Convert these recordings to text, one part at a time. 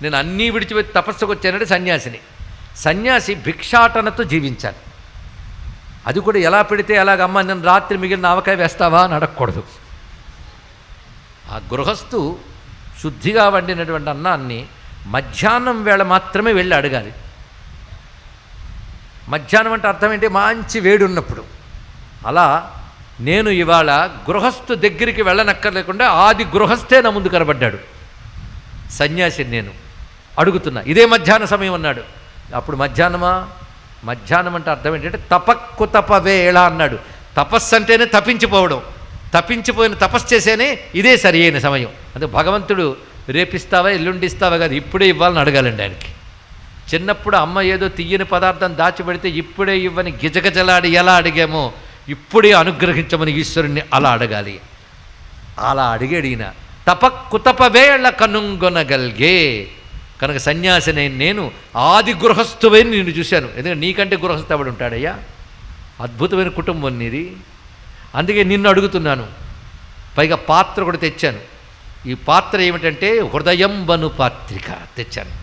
నేను అన్నీ విడిచిపెట్టి తపస్సుకు వచ్చానంటే సన్యాసిని. సన్యాసి భిక్షాటనతో జీవించాలి. అది కూడా ఎలా పెడితే ఎలాగమ్మా నేను రాత్రి మిగిలిన ఆవకాయ వేస్తావా అని అడగకూడదు. ఆ గృహస్థు శుద్ధిగా వండినటువంటి అన్నాన్ని మధ్యాహ్నం వేళ మాత్రమే వెళ్ళి అడగాలి. మధ్యాహ్నం అంటే అర్థం ఏంటి? మంచి వేడి ఉన్నప్పుడు. అలా నేను ఇవాళ గృహస్థు దగ్గరికి వెళ్ళనక్కర్లేకుండా ఆది గృహస్థే నా ముందు కనబడ్డాడు. సన్యాసిని నేను అడుగుతున్నా, ఇదే మధ్యాహ్న సమయం అన్నాడు. అప్పుడు మధ్యాహ్నమా? మధ్యాహ్నం అంటే అర్థం ఏంటంటే తపక్కుతపవేళ అన్నాడు. తపస్సు అంటేనే తప్పించిపోవడం. తప్పించిపోయిన తపస్సు చేసేనే ఇదే సరి అయిన సమయం. అంటే భగవంతుడు రేపిస్తావా ఎల్లుండిస్తావా కాదు, ఇప్పుడే ఇవ్వాలని అడగాలండి ఆయనకి. చిన్నప్పుడు అమ్మ ఏదో తీయని పదార్థం దాచిపెడితే ఇప్పుడే ఇవ్వని గిజగజలాడి ఎలా అడిగామో ఇప్పుడే అనుగ్రహించమని ఈశ్వరుణ్ణి అలా అడగాలి. అలా అడిగాడు ఈయన. తపక్కుతపవేళ కనుగొనగలిగే కనుక సన్యాసిని నేను ఆది గృహస్థువైన నేను చూశాను. ఎందుకంటే నీకంటే గృహస్థు ఎవడు ఉంటాడయ్యా? అద్భుతమైన కుటుంబం నీది. అందుకే నిన్ను అడుగుతున్నాను. పైగా పాత్ర కూడా తెచ్చాను. ఈ పాత్ర ఏమిటంటే హృదయం వను పాత్రిక తెచ్చాను.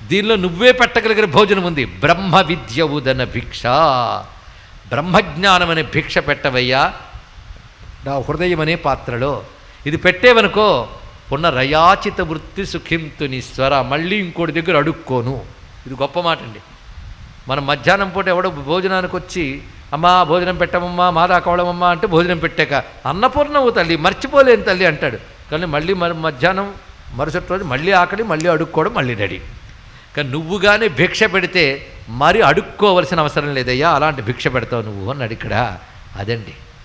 దీనిలో నువ్వే పెట్టగలిగిన భోజనం ఉంది. బ్రహ్మ విద్య ఉదన భిక్ష, బ్రహ్మజ్ఞానం అనే భిక్ష పెట్టవయ్యా నా హృదయం అనే పాత్రలో. ఇది పెట్టేవనుకో పునరయాచిత వృత్తి సుఖింతునీశ్వర, మళ్ళీ ఇంకోటి దగ్గర అడుక్కోను. ఇది గొప్ప మాట అండి. మనం మధ్యాహ్నం పూట ఎవడో భోజనానికి వచ్చి అమ్మా భోజనం పెట్టమమ్మా మాదా కవడమమ్మా అంటే భోజనం పెట్టాక అన్నపూర్ణవు తల్లి మర్చిపోలేని తల్లి అంటాడు. కానీ మళ్ళీ మధ్యాహ్నం మరుసటి రోజు మళ్ళీ ఆకలి, మళ్ళీ అడుక్కోవడం, మళ్ళీ రెడీ. కానీ నువ్వు కానీ భిక్ష పెడితే మరి అడుక్కోవలసిన అవసరం లేదయ్యా, అలాంటి భిక్ష పెడతావు నువ్వు అన్నాడు ఇక్కడ. అదండి